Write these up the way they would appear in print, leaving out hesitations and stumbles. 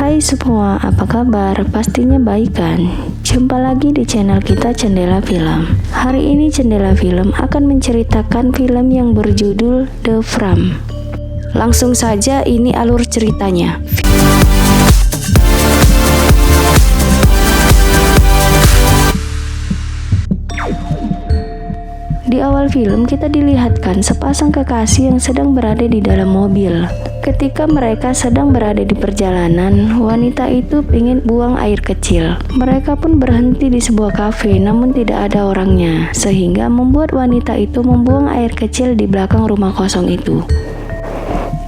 Hai semua, apa kabar? Pastinya baik kan? Jumpa lagi di channel kita Cendela Film. Hari ini Cendela Film akan menceritakan film yang berjudul The Fram. Langsung saja, ini alur ceritanya. Di awal film kita dilihatkan sepasang kekasih yang sedang berada di dalam mobil. Ketika mereka sedang berada di perjalanan, wanita itu ingin buang air kecil. Mereka pun berhenti di sebuah kafe, namun tidak ada orangnya, sehingga membuat wanita itu membuang air kecil di belakang rumah kosong itu.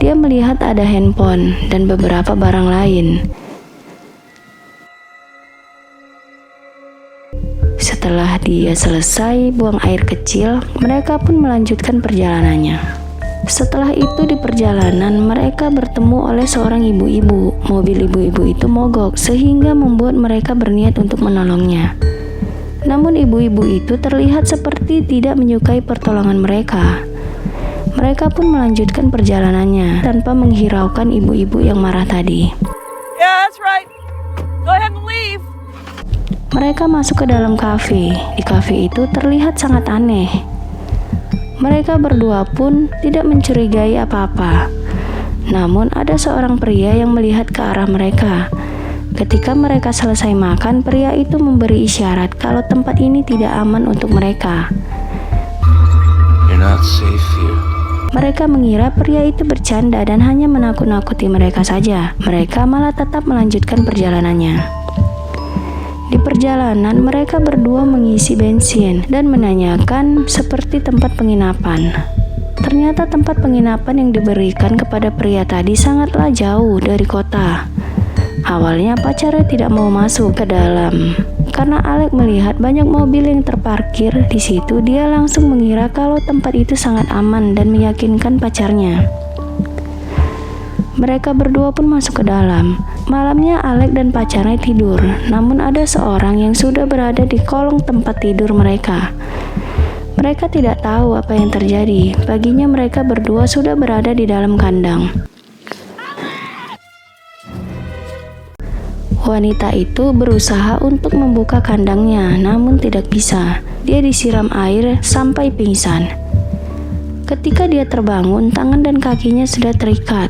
Dia melihat ada handphone dan beberapa barang lain. Setelah dia selesai buang air kecil, mereka pun melanjutkan perjalanannya. Setelah itu di perjalanan mereka bertemu oleh seorang ibu-ibu. Mobil ibu-ibu itu mogok sehingga membuat mereka berniat untuk menolongnya. Namun ibu-ibu itu terlihat seperti tidak menyukai pertolongan mereka. Mereka pun melanjutkan perjalanannya tanpa menghiraukan ibu-ibu yang marah tadi. Yeah, that's right. Go ahead and leave. Mereka masuk ke dalam kafe. Di kafe itu terlihat sangat aneh. Mereka berdua pun tidak mencurigai apa-apa. Namun ada seorang pria yang melihat ke arah mereka. Ketika mereka selesai makan, pria itu memberi isyarat kalau tempat ini tidak aman untuk mereka. You're not safe here. Mereka mengira pria itu bercanda dan hanya menakut-nakuti mereka saja. Mereka malah tetap melanjutkan perjalanannya. Di perjalanan, mereka berdua mengisi bensin dan menanyakan seperti tempat penginapan. Ternyata tempat penginapan yang diberikan kepada pria tadi sangatlah jauh dari kota. Awalnya pacarnya tidak mau masuk ke dalam. Karena Alex melihat banyak mobil yang terparkir di situ, dia langsung mengira kalau tempat itu sangat aman dan meyakinkan pacarnya. Mereka berdua pun masuk ke dalam. Malamnya Alex dan pacarnya tidur, namun ada seorang yang sudah berada di kolong tempat tidur mereka. Mereka tidak tahu apa yang terjadi. Paginya mereka berdua sudah berada di dalam kandang. Wanita itu berusaha untuk membuka kandangnya, namun tidak bisa. Dia disiram air sampai pingsan. Ketika dia terbangun, tangan dan kakinya sudah terikat.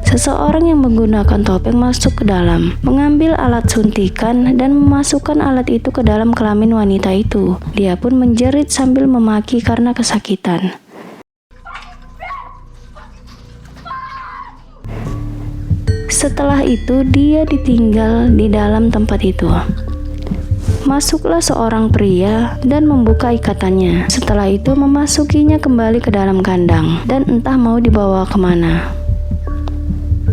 Seseorang yang menggunakan topeng masuk ke dalam, mengambil alat suntikan dan memasukkan alat itu ke dalam kelamin wanita itu. Dia pun menjerit sambil memaki karena kesakitan. Setelah itu dia ditinggal di dalam tempat itu. Masuklah seorang pria dan membuka ikatannya. Setelah itu memasukinya kembali ke dalam kandang dan entah mau dibawa kemana.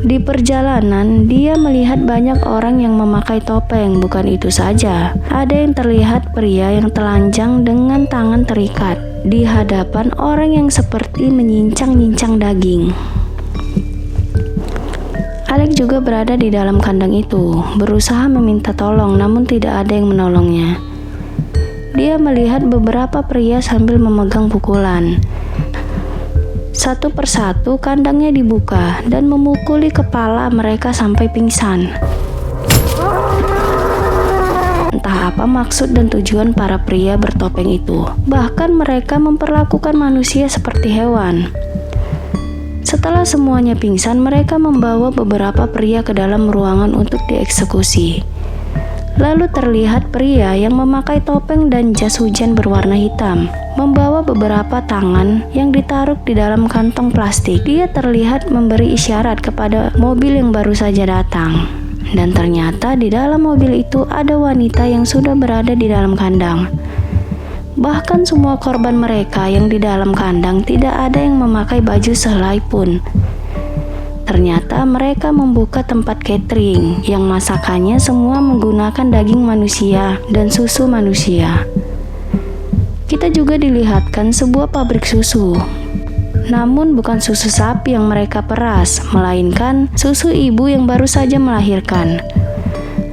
Di perjalanan, dia melihat banyak orang yang memakai topeng. Bukan itu saja, ada yang terlihat pria yang telanjang dengan tangan terikat di hadapan orang yang seperti menyincang-nyincang daging. Alex juga berada di dalam kandang itu, berusaha meminta tolong namun tidak ada yang menolongnya. Dia melihat beberapa pria sambil memegang pukulan. Satu persatu kandangnya dibuka dan memukuli kepala mereka sampai pingsan. Entah apa maksud dan tujuan para pria bertopeng itu. Bahkan mereka memperlakukan manusia seperti hewan. Setelah semuanya pingsan, mereka membawa beberapa pria ke dalam ruangan untuk dieksekusi. Lalu terlihat pria yang memakai topeng dan jas hujan berwarna hitam, membawa beberapa tangan yang ditaruh di dalam kantong plastik. Dia terlihat memberi isyarat kepada mobil yang baru saja datang. Dan ternyata di dalam mobil itu ada wanita yang sudah berada di dalam kandang. Bahkan semua korban mereka yang di dalam kandang tidak ada yang memakai baju sehelai pun. Ternyata mereka membuka tempat catering yang masakannya semua menggunakan daging manusia dan susu manusia. Kita juga dilihatkan sebuah pabrik susu. Namun bukan susu sapi yang mereka peras, melainkan susu ibu yang baru saja melahirkan.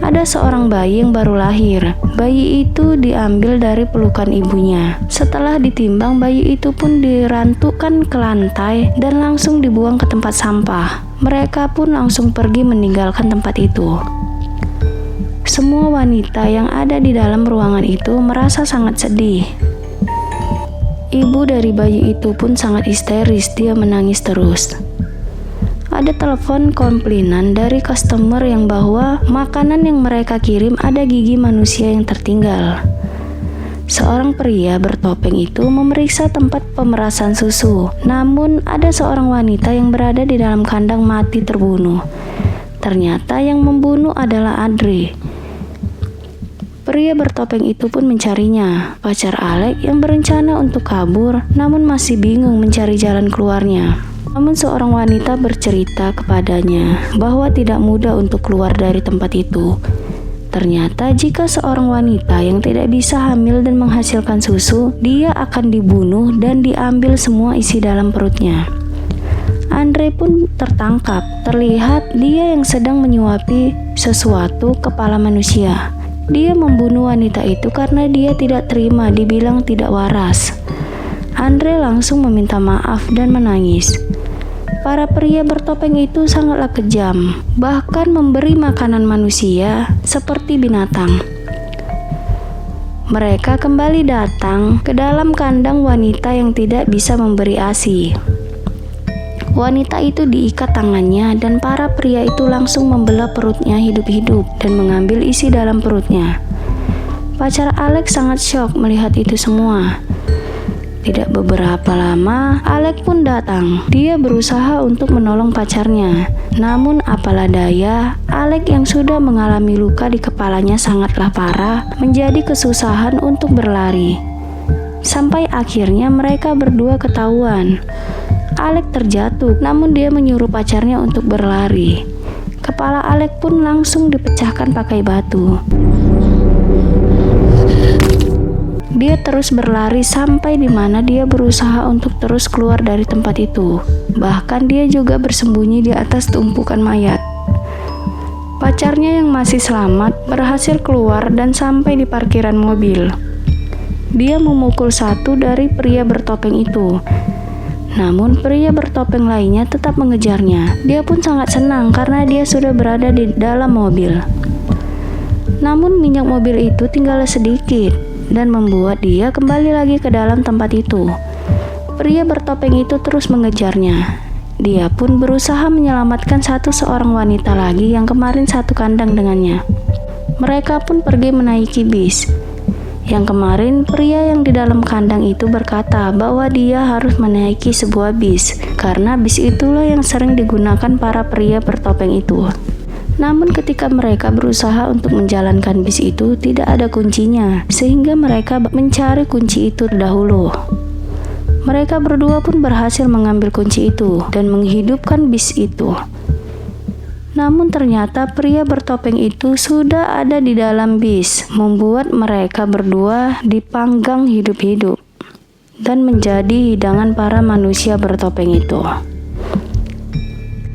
Ada seorang bayi yang baru lahir. Bayi itu diambil dari pelukan ibunya. Setelah ditimbang, bayi itu pun dirantukan ke lantai dan langsung dibuang ke tempat sampah. Mereka pun langsung pergi meninggalkan tempat itu. Semua wanita yang ada di dalam ruangan itu merasa sangat sedih. Ibu dari bayi itu pun sangat histeris, dia menangis terus. Ada telepon komplainan dari customer yang bahwa makanan yang mereka kirim ada gigi manusia yang tertinggal. Seorang pria bertopeng itu memeriksa tempat pemerasan susu, namun ada seorang wanita yang berada di dalam kandang mati terbunuh. Ternyata yang membunuh adalah Andre. Pria bertopeng itu pun mencarinya, pacar Alex yang berencana untuk kabur namun masih bingung mencari jalan keluarnya. Namun seorang wanita bercerita kepadanya bahwa tidak mudah untuk keluar dari tempat itu. Ternyata jika seorang wanita yang tidak bisa hamil dan menghasilkan susu, dia akan dibunuh dan diambil semua isi dalam perutnya. Andre pun tertangkap, terlihat dia yang sedang menyuapi sesuatu kepala manusia. Dia membunuh wanita itu karena dia tidak terima dibilang tidak waras. Andre langsung meminta maaf dan menangis. Para pria bertopeng itu sangatlah kejam, bahkan memberi makanan manusia seperti binatang. Mereka kembali datang ke dalam kandang wanita yang tidak bisa memberi ASI. Wanita itu diikat tangannya dan para pria itu langsung membelah perutnya hidup-hidup dan mengambil isi dalam perutnya. Pacar Alex sangat syok melihat itu semua. Tidak beberapa lama, Alex pun datang. Dia berusaha untuk menolong pacarnya. Namun apalah daya, Alex yang sudah mengalami luka di kepalanya sangatlah parah, menjadi kesusahan untuk berlari. Sampai akhirnya mereka berdua ketahuan. Alex terjatuh, namun dia menyuruh pacarnya untuk berlari. Kepala Alex pun langsung dipecahkan pakai batu. Dia terus berlari sampai di mana dia berusaha untuk terus keluar dari tempat itu. Bahkan dia juga bersembunyi di atas tumpukan mayat. Pacarnya yang masih selamat berhasil keluar dan sampai di parkiran mobil. Dia memukul satu dari pria bertopeng itu. Namun pria bertopeng lainnya tetap mengejarnya. Dia pun sangat senang karena dia sudah berada di dalam mobil. Namun minyak mobil itu tinggal sedikit dan membuat dia kembali lagi ke dalam tempat itu. Pria bertopeng itu terus mengejarnya. Dia pun berusaha menyelamatkan seorang wanita lagi yang kemarin satu kandang dengannya. Mereka pun pergi menaiki bis. Yang kemarin pria yang di dalam kandang itu berkata bahwa dia harus menaiki sebuah bis karena bis itulah yang sering digunakan para pria bertopeng itu. Namun ketika mereka berusaha untuk menjalankan bis itu tidak ada kuncinya, sehingga mereka mencari kunci itu dahulu. Mereka berdua pun berhasil mengambil kunci itu dan menghidupkan bis itu. Namun ternyata pria bertopeng itu sudah ada di dalam bis, membuat mereka berdua dipanggang hidup-hidup dan menjadi hidangan para manusia bertopeng itu.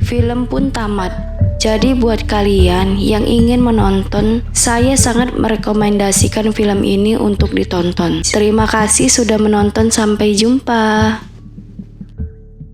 Film pun tamat. Jadi buat kalian yang ingin menonton, saya sangat merekomendasikan film ini untuk ditonton. Terima kasih sudah menonton, sampai jumpa.